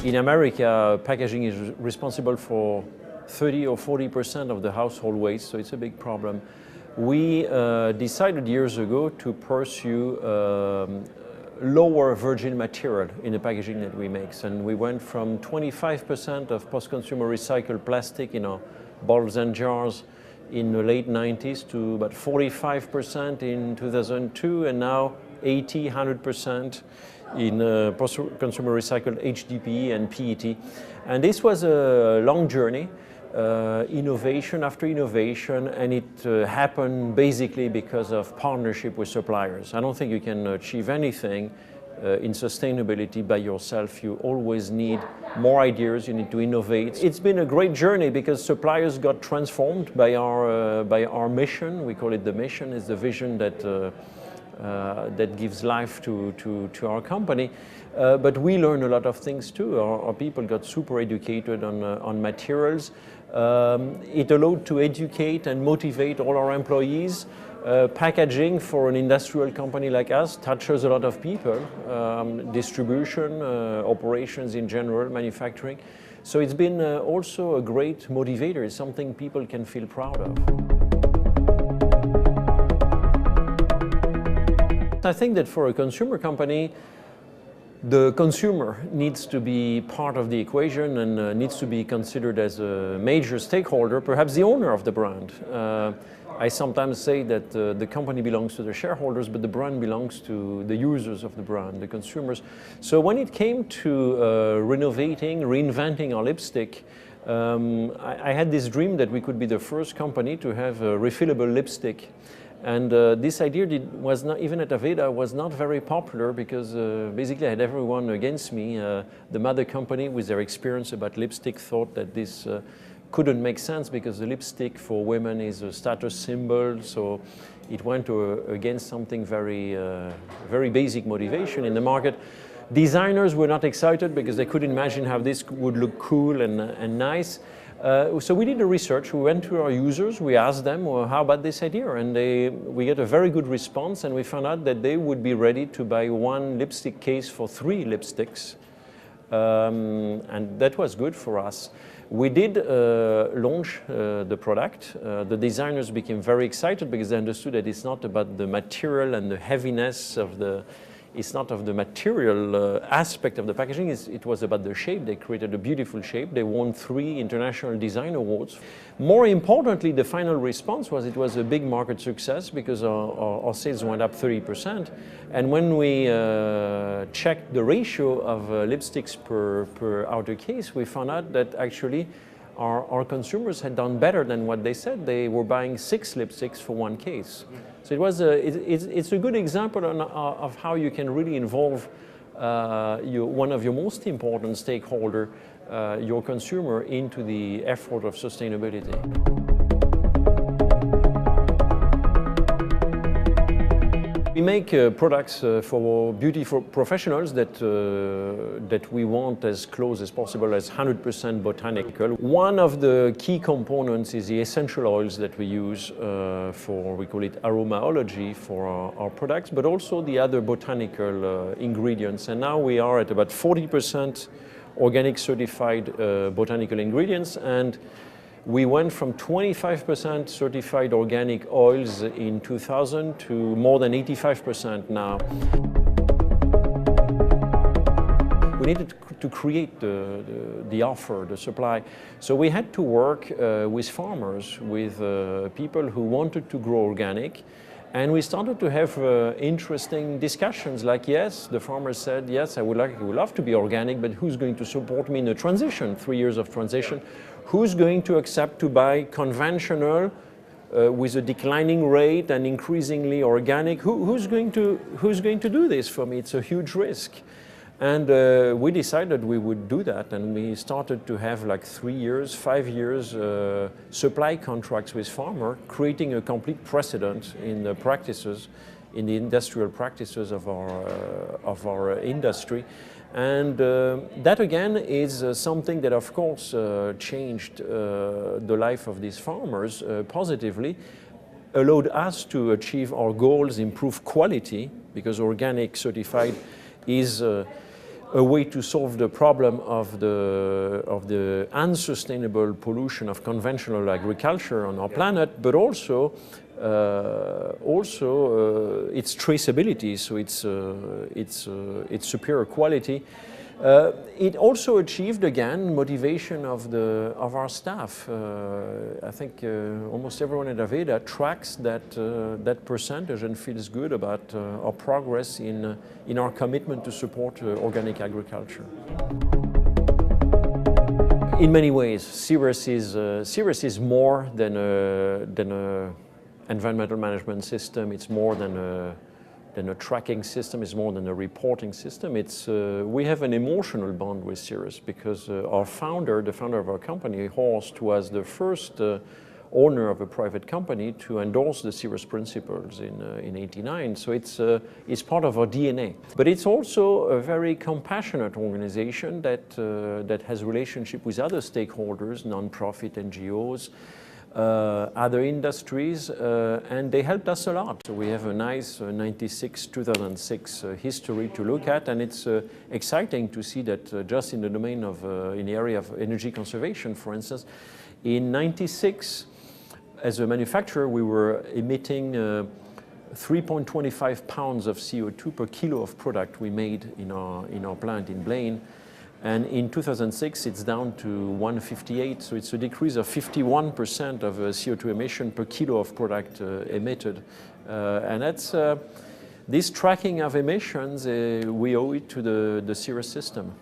In America, packaging is responsible for 30 or 40% of the household waste, so it's a big problem. We decided years ago to pursue lower virgin material in the packaging that we make. And we went from 25% of post-consumer recycled plastic in our bottles and jars in the late 90s to about 45% in 2002, and now 80, 100% in post-consumer recycled HDPE and PET. And this was a long journey, innovation after innovation, and it happened basically because of partnership with suppliers. I don't think you can achieve anything in sustainability by yourself. You always need more ideas, you need to innovate. It's been a great journey because suppliers got transformed by our mission. We call it the mission. It's the vision that gives life to our company. But we learn a lot of things too. Our people got super educated on materials. It allowed to educate and motivate all our employees. Packaging for an industrial company like us touches a lot of people, distribution, operations in general, manufacturing. So it's been also a great motivator. It's something people can feel proud of. I think that for a consumer company, the consumer needs to be part of the equation and needs to be considered as a major stakeholder, perhaps the owner of the brand. I sometimes say that the company belongs to the shareholders, but the brand belongs to the users of the brand, the consumers. So when it came to renovating, reinventing our lipstick, I had this dream that we could be the first company to have a refillable lipstick. And this idea was not, even at Aveda, was not very popular because basically I had everyone against me. The mother company, with their experience about lipstick, thought that this couldn't make sense because the lipstick for women is a status symbol. So it went against something very, very basic motivation in the market. Designers were not excited because they couldn't imagine how this would look cool and nice. So we did the research, we went to our users, we asked them, well, how about this idea? And we got a very good response, and we found out that they would be ready to buy one lipstick case for 3 lipsticks. And that was good for us. We did launch the product. The designers became very excited because they understood that it's not about the material and the heaviness of it's not of the material aspect of the packaging, it was about the shape. They created a beautiful shape. They won 3 international design awards. More importantly, the final response was it was a big market success because our sales went up 30%. And when we checked the ratio of lipsticks per outer case, we found out that actually our consumers had done better than what they said. They were buying 6 lipsticks for 1 case. So it's a good example of how you can really involve one of your most important stakeholder, your consumer, into the effort of sustainability. We make products for beauty professionals that we want as close as possible as 100% botanical. One of the key components is the essential oils that we use we call it aromaology for our products, but also the other botanical ingredients. And now we are at about 40% organic certified botanical ingredients, and we went from 25% certified organic oils in 2000 to more than 85% now. We needed to create the offer, the supply. So we had to work with farmers, with people who wanted to grow organic. And we started to have interesting discussions like, yes, the farmers said, yes, I would love to be organic, but who's going to support me in the transition, 3 years of transition? Who's going to accept to buy conventional with a declining rate and increasingly organic? Who's going to do this for me? It's a huge risk. And we decided we would do that, and we started to have like 3 years, 5 years supply contracts with farmers, creating a complete precedent in the practices, in the industrial practices of our industry. And that again is something that of course changed the life of these farmers positively, allowed us to achieve our goals, improve quality, because organic certified is a way to solve the problem of the unsustainable pollution of conventional agriculture on our planet, but also its traceability, so its superior quality. It also achieved again motivation of our staff. I think almost everyone at Aveda tracks that percentage and feels good about our progress in our commitment to support organic agriculture. In many ways, Cirrus is more than a environmental management system. It's more than a tracking system. It's more than a reporting system. We have an emotional bond with Cirrus because our founder, the founder of our company, Horst, was the first owner of a private company to endorse the Cirrus principles in '89. So it's part of our DNA. But it's also a very compassionate organization that has relationship with other stakeholders, non-profit NGOs, other industries, and they helped us a lot. So we have a nice 2006 history to look at, and it's exciting to see that just in the domain of, in the area of energy conservation, for instance, in '96, as a manufacturer, we were emitting 3.25 pounds of CO2 per kilo of product we made in our plant in Blaine. And in 2006, it's down to 158, so it's a decrease of 51% of CO2 emission per kilo of product emitted. And that's this tracking of emissions, we owe it to the Cirrus system.